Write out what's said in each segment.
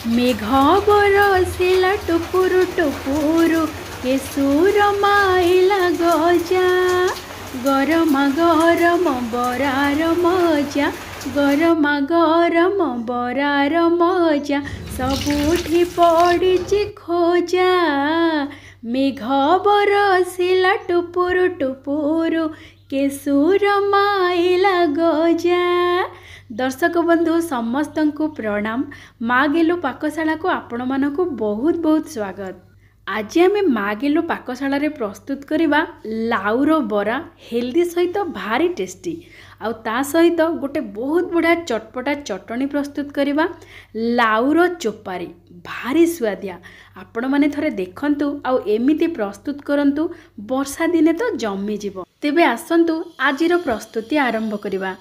मेघ बरसिला टुपुरु टुपुरु केसुर माइला गजा गरमा गरम बरार मजा गरमा गरम बरार मजा सबुठी पड़िछि खोजा। मेघ बरसिला टुपुरु टुपुरु केसुर माइला गजा। दर्शक बंधु समस्त को प्रणाम। माँ गेलु पाकशाला को आपण मानक बहुत बहुत स्वागत। आज आम माँ गेलु पाकशाला रे प्रस्तुत करवा लाउर बरा हेल्दी सहित भारी टेस्टी आउ ता सहित गोटे बहुत बढ़िया चटपटा चटनी प्रस्तुत करवा लाउर चोपारी भारी स्वादिया। आपण माने थरे देखंतु आउ एमिति प्रस्तुत करंतु वर्षा दिने तो जमी जीव। तेबे आसंतु आजिर प्रस्तुति आरंभ करवा।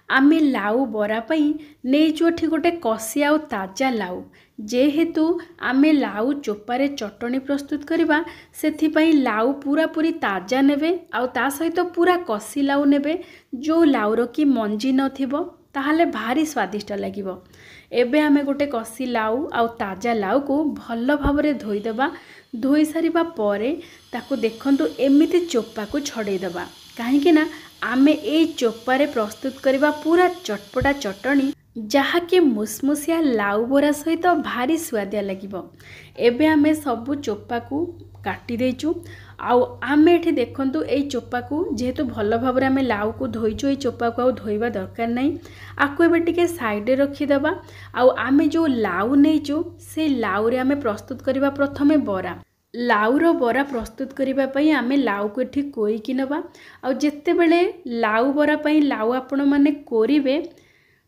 आमे लाउ बरा पई नेइचोठी गोटे कसी आउ ताजा लाउ जेहेतु आमे लाउ चोपारे चटनी प्रस्तुत करवा सेथि पई लाउ पूरा पूरी ताजा नेबे आउ ता सहित पूरा कसी लाउ नेबे जो लाउर की मंजी नथिबो ताहाले भारी स्वादिष्ट लागिबो। एबे आमे गोटे कसी लाउ आउ ताजा लाउ को भल भाबरे धोई देबा। धोई सारिबा परे ताकू देखंतु एमिति चोपा को छड़ेई देबा काहेकि ना आमे ए चोपारे प्रस्तुत करवा पूरा चटपटा चटनी जहाँकि मुसमुसिया लाउ बरा सहित भारी स्वादिया लगिबो। एबे आमे सबु चोपा को काटी देचु आउ आमे एठी देखंतु ए चोपा को जेहेतु भल भाबरे आमे लाउ को धोइचु ए चोपा को आउ धोइबा दरकार नै। आकु एबे टिके साइड रे रखि देबा। आउ आमे जो लाउ नेचु से लाउ रे आमे प्रस्तुत करवा प्रथमे बरा। लाउर बरा प्रस्तुत करबा पई आमे लाउ को एठी कोरिकी नबा। आउ जेते बेले लाउ बरा पई लाउ आपण माने कोरिबे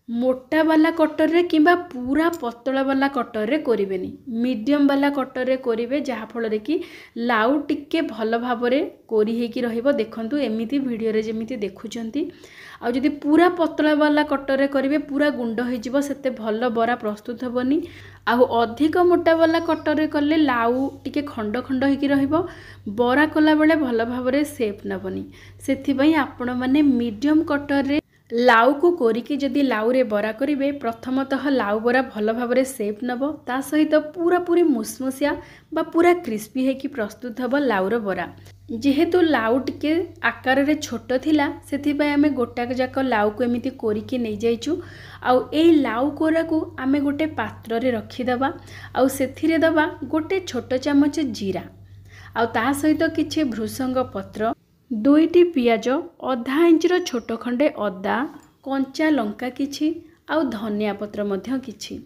मोटा वाला कटर रे किंबा पूरा पतला वाला कटर रे कोरिबेनी मीडियम वाला कटर रे कोरिबे जहा फल रे कि लाउ टिके भल भाबरे कोरी हेकी रहिबो। देखंतु एमिति वीडियो रे जेमिति देखुचंती। आउ जदि पूरा पतला वाला कटर रे करिवे पूरा गुंड हो जिवो सेते भल बरा प्रस्तुत हेबोनी। आउ अधिक मोटा वाला कटर रे कले लाउ टिके खंड खंड हेकी रहिबो बरा कला बेले भल भाबरे शेप नबनी। सेथि पई आपण माने मीडियम कटर रे लाउ को कोरिकी जदि लाउ रे बरा करिवे प्रथमतः लाउ बरा भल भाबरे शेप नबो ता सहित पूरा पूरी मुसमुसिया बा पूरा क्रिस्पी हेकी प्रस्तुत हबो लाउर बरा। जेहेतु लाउ टिके आकार रे छोट थिला सेथि पय आमे गोटाक जाक लाउ को एमिति कोरिकी नै जाइचु। आउ एई लाउ कोरा को आमे गोटे पात्र रे रखि दबा। आउ सेथि रे दबा गोटे छोट चामच जीरा आउ ता सहित किछि भृसंग पत्र 2टी पियाज अधा इंचर छोट खंडे अदा कंचा लंका किछि आउ धनिया पत्र मध्य किछि।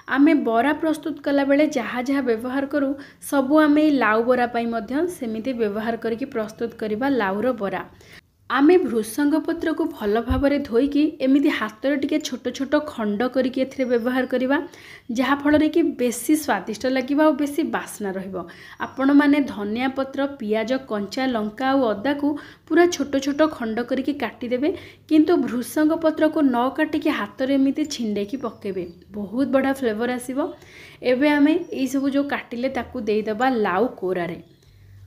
आमे बरा प्रस्तुत कला बेले जहाँ जहाँ व्यवहार करू सबु आमे लाउ बरा पाई मध्य सेमिति व्यवहार करके प्रस्तुत करिबा लाउर बरा। आमे भृसंग पत्र को भल भाबरे धोईकी एमिति हाथ रे टिके छोट छोट खंड करके एथिरे व्यवहार करिबा जहा फल रे कि बेसी स्वादिष्ट लागिबा और बेसी बासना रहिबो। आपण माने धनिया पत्र पियाज कंचा लंका और अदा को पूरा छोट छोट खंड करके काटी देबे किंतु भृसंग पत्र को न काटिकी हाथ रे एमिति छिंडेकी पकेबे बहुत बड़ा फ्लेवर आसीबो। एबे आमे एई सब जो काटिले ताकू देई दबा लाउ कोरा रे।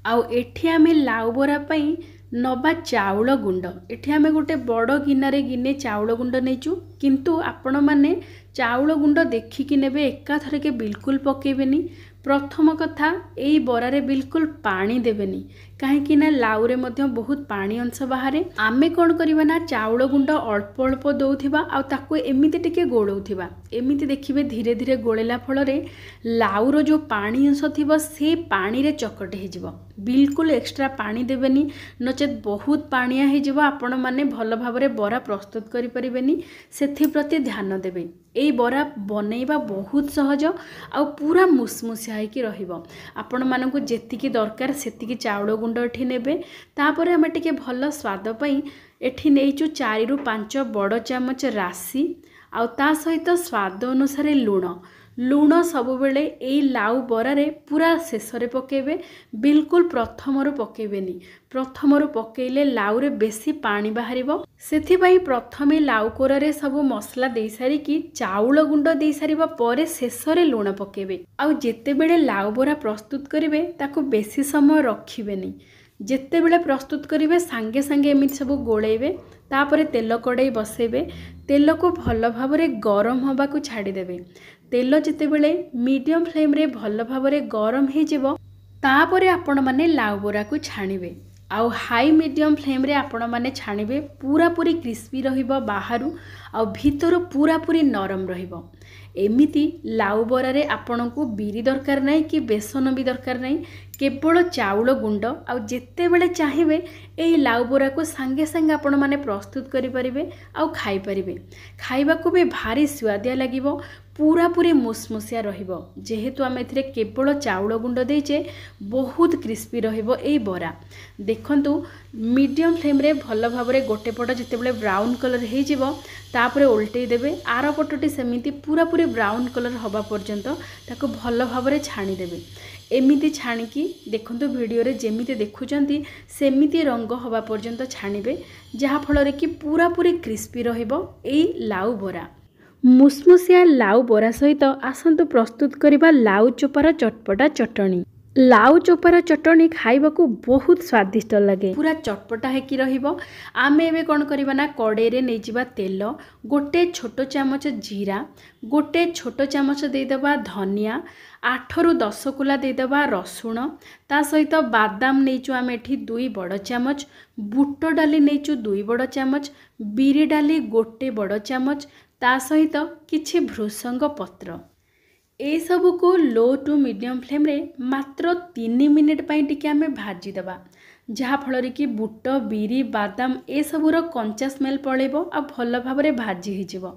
आउ एठी आमे लाउ बरा पई नबा चाउल गुंड। एठी आमे गोटे बड़ गिनारे गिने चाउल गुंड नेचु किंतु आपण माने चाउल गुंड देखिकी नेबे एका थरे के बिल्कुल पकेबेनी। प्रथम कथा एई बरा रे बिल्कुल पानी देबेनी काहेकि ना लाउ रे मध्य बहुत पानी अंश बाहरे। आमे कोन करिबा ना चाउल गुंड अल्प अल्प दउथिबा आ ताको एमिति टिके गोळौथिबा। एमिति देखिबे धीरे धीरे गोळेला फल रे लाउ रो जो पानी अंश थिबो से पानी रे चकट हे जिवो। बिल्कुल एक्स्ट्रा पानी देबेनी नचेत बहुत पानिया हे जिवो। आपण माने भल भाबरे बरा प्रस्तुत करि परिबेनी सेथि प्रति ध्यान देबे। एई बरा बनेइबा बहुत सहज आ पूरा मुसमुसिया हेकी रहिबो। आपण मानकु जेतिकी दरकार सेतिकी चाउल गुंड एठी नेबे। तापरे हमें टिके भल स्वाद पई एठी नेइचु 4 रु 5 बड़ चामच राशि आ ता सहित स्वाद अनुसार लूण सब बेले एई लाउ बरा रे पूरा शेष रे पकेबे बिल्कुल प्रथमरु पकेबेनी। प्रथमरु पकेइले लाउ रे बेसी पानी बाहरिबो सेथि पई प्रथमे लाउ कोरा रे सब मसला देई सारी कि चाउल गुंड देई सारिबा परे शेष रे लूण पकेबे। आउ जेते बेले लाउ बरा प्रस्तुत करिवे ताको बेसी समय रखिबेनी। जेते बेले प्रस्तुत करिवे सांगे सांगे एमिति सब गोळेइबे तापरे तेल कड़ाई बसेबे। तेल को भल भाव गरम हवा को छाड़ी देबे। तेल जितेबले मीडियम फ्लेम रे भल भाव गरम हो तापर आपण माने लाउ बरा को छाणिबे आउ हाई मीडियम फ्लेम रे आपण माने छाणिबे पूरा पूरी क्रिस्पी रहिबो बाहरु आउ भीतर पूरा पूरी नरम रहिबो। एमिति लाउ बरारे आपण को बिरी दरकार नहीं कि बेसन भी दरकार नहीं केवल चाउल गुंड आउ जेते बेले चाहिए एई लाउ बरा को सांगे सांगे आपण माने प्रस्तुत करि परिबे आउ खाई परिबे। खाइबा को भी भारी स्वादिया लागिबो पूरा पूरी मुसमुसिया रहिबो जेहेतु आम एथिरे केवल चाउल गुंड देचे बहुत क्रिस्पी रहिबो एई बरा। देखंतु मीडियम फ्लेम रे भल भाव रे गोटे पट जितेबले ब्राउन कलर हो जिवो तापरे उल्टै देबे आर पटटी सेमिति पूरा पूरी ब्राउन कलर हवा पर्यंत ताको भल भाव रे छाणी देबे। एमिति छाणिकी देखंतु वीडियो रे जेमिति देखुचंती सेमिति रंग हवा पर्यंत छाणिबे जहा फल कि पूरा पूरी क्रिस्पी रहिबो एई लाउ बरा। मुसमुसिया लाउ बरा सहित आसंतु प्रस्तुत करिबा लाउ चोपार चटपटा चटणी। लाउ चोपार चटणी खाइबा को बहुत स्वादिष्ट लगे पूरा चटपटा है कि रहिबो। आमे एबे कोन करिबा ना कड़े रे नै जिबा तेल गोटे छोटो चामच जीरा गोटे छोटो चामच दे देबा धनिया 8 रु 10 कुला दे देबा रसुण ता सहित बादाम नैचु आमे एठी 2 बड़ चामच बुट डाली नैचु 2 बड़ चामच बिरी डाली गोटे बड़ चामच ता सहित किछि भृसंग पत्र ए सबु को लो टू मीडियम फ्लेम रे मात्र 3 मिनिट पई टिके आमे भाजी दबा जहा फल कि बुट बिरी बादाम ए सबुर कंचा स्मेल पळेबो आ भल भाव रे भाजी हो जिवो।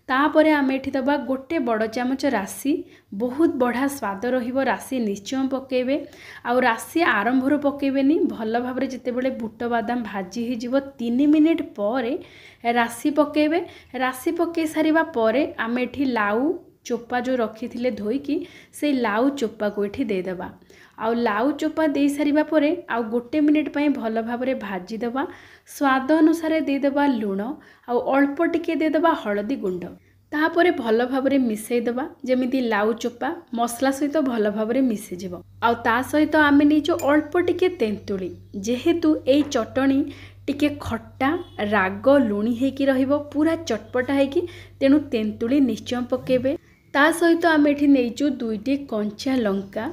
तापरे आमे एठी दबा गोटे बड़ चामच राशि बहुत बढ़िया स्वाद रहिबो। राशि निश्चय पकेबे आ राशि आरंभर पकेबेनी भल भाव रे जितेबेले बुट बादाम भाजी हो जिवो 3 मिनिट परे राशि पकेबे। राशि पके सारिबा परे आमे एठी लाउ चोपा जो रखी थिले धोईकी से लाउ चोपा को एठी दे देबा आउ लाउ चोपा दे सारिबा परे आउ गोटे मिनिट पई भल भाव रे भाजी देबा। स्वाद अनुसार दे देबा लूण आउ अल्प टिके दे देबा हळदी गुंड तापरे भल भाव रे मिसई देबा जेमिति लाउ चोपा मसला सहित भल भाव रे मिसि जिवो। आउ ता सहित आमे निजो अल्प टिके तेंतुली जेहेतु एई चटणी टिके खट्टा राग लुणी हेकी रहिबो पूरा चटपटा हेकी तेणु तेंतुली निश्चय पकेबे। ता सहित आम एठी नैचु 2टी कंचा लंका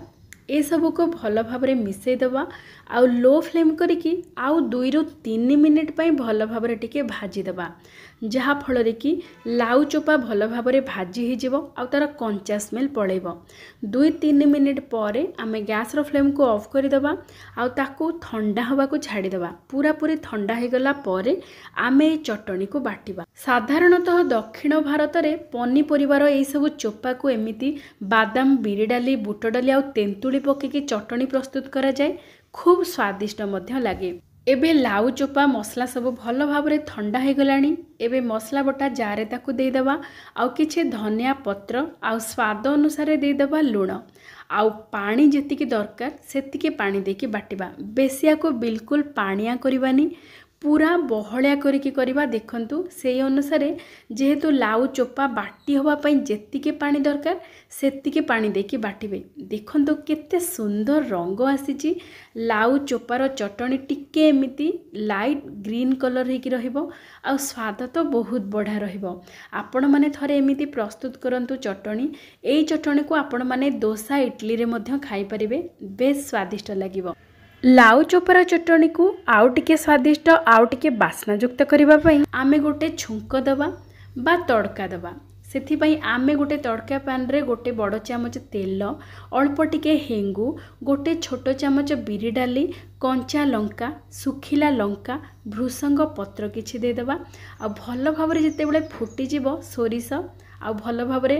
ए सबू को भल भाव रे मिसई देबा आउ लो फ्लेम करिकी आउ 2 रु 3 मिनिट पई भल भाव रे टिके भाजी देबा जहा फल रे कि लाउ चोपा भल भाव रे भाजी हो जिवो आउ तार कंचा स्मेल पळेबो। 2-3 मिनिट परे आमे गैस रो फ्लेम को ऑफ कर देबा आउ ताकू ठंडा हवा को छाड़ी देबा। पूरा पूरी ठंडा हे गला परे आमे चटणी को बाटिबा। साधारणतः दक्षिण भारत रे पनीपरिवार ए सब चोपा को एमिति बादाम बिरी डाली बुट डाली आउ तेंतुली पकेकी चटणी प्रस्तुत करा जाए खूब स्वादिष्ट मध्य लागे। एबे लाउ चोपा मसला सब भल भाव रे ठंडा हे गलानी। एबे मसला बटा जारे ताकू दे देबा आउ किछि धनिया पत्र आउ स्वाद अनुसार दे देबा लूण आउ पानी जेतिकी दरकार सेतिकी पानी देकी बाटिबा। बेसिया को बिल्कुल पानिया करबानी पूरा बहलिया करिकी करबा। देखंतु सेई अनुसार जेहेतु लाउ चोपा बाटी होबा पई जेतिके पानी दरकार सेतिके पानी देकी बाटिबे। देखंतु केते सुंदर रंग आसीची। लाउ चोपार चटणी टिके एमिति लाइट ग्रीन कलर हेकी रहिबो आ स्वाद तो बहुत बढ़िया रहिबो। आपण माने थरे एमिति प्रस्तुत करंतु चटणी। एई चटणी को आपण माने डोसा इडली रे मध्य खाई परिबे बेस स्वादिष्ट लागिबो। लाउ चोपार चटणी को आउ टिके स्वादिष्ट आउ टिके बास्नायुक्त करबा पई आमे गोटे छुंक दबा बा तड़का दबा। सेथिपई आमे गोटे तड़का पैन रे गोटे बड़ चामच तेल अल्प टिके हेंगु गोटे छोटो चामच बिरी डाली कंचा लंका सुखिला लंका भृसंग पत्र किछि दे देबा आ भल भाव रे जते बेले फुटी जिवो सोरिष आ भल भाव रे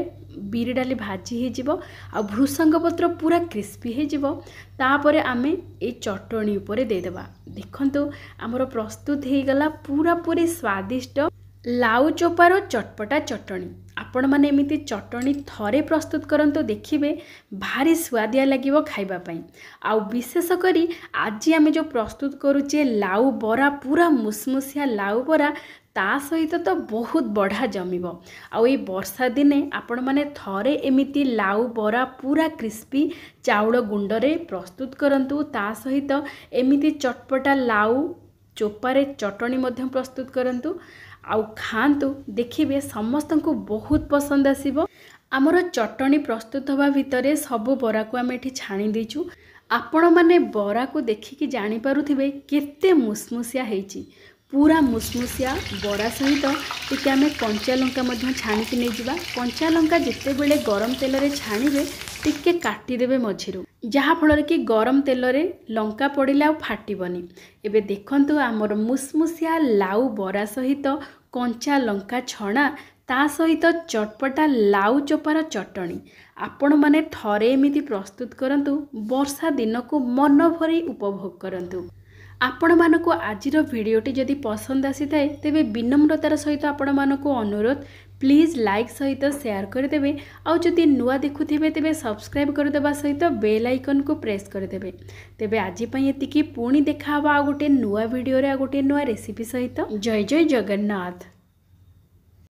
बिरी डाली भाजी हे जिवो आ भृसंग पत्र पूरा क्रिस्पी हे जिवो। तापरे आमे ए चटणी ऊपर दे देबा। देखंतु हमर प्रस्तुत हे गला पूरा पूरी स्वादिष्ट लाउ चोपार चटपटा चटणी। आपण माने एमिति चटणी थरे प्रस्तुत करंतु देखिबे भारी स्वादिया लागिवो खाइबा पई। आउ विशेष करी आज आमे जो प्रस्तुत करूचे लाउ बरा पूरा मुसमुसिया लाउ बरा ता सहित तो बहुत बढ़िया जमिबो। आउ ए वर्षा दिने आपण माने थरे एमिति लाउ बरा पूरा क्रिस्पी चाउल गुंडरे प्रस्तुत करंतु ता सहित एमिति चटपटा लाउ चोपारे चटणी मध्य प्रस्तुत करंतु आउ खांतु देखिबे समस्त को बहुत पसंद आसीबो। आमर चटनी प्रस्तुत होगा भितर सब बरा को आम ये छाणी देचु। आपण मैंने बरा को देखिकी जानीपे केते मुसमुसिया होती पूरा मुसमुसिया बरा सहित टिके आम कंचा लंका छाणिकी नहीं जावा। कंचा लंका जिते बेले गरम तेल रे छाणिबे टिके काटिदेवे मझिरु जहाँफल कि गरम तेल रे लंका पड़े आ फाटबनी। एबे देखंतु आमर मुसमुसिया लाउ बरा सहित कंचा लंका छणा ता सहित चटपटा लाउ चोपार चटणी आपण माने थरे एमिति प्रस्तुत करंतु। वर्षा दिन को मन भरी उपभोग करंतु। आपण मानको आजिर भिडियोटी जदि पसंद आसी थाए तेबे विनम्रतार सहित आपण मानको अनुरोध प्लीज लाइक सहित शेयर करदेवे। आउ जदि नुआ देखुथिबे तेबे सब्सक्राइब करदेबा सहित बेल आइकन को प्रेस करदेवे। तेबे आज पई एतिकी पुणी देखा हवा आ गोटे नुआ भिडियो रे आ गोटे नुआ रेसिपी सहित। जय जय जगन्नाथ।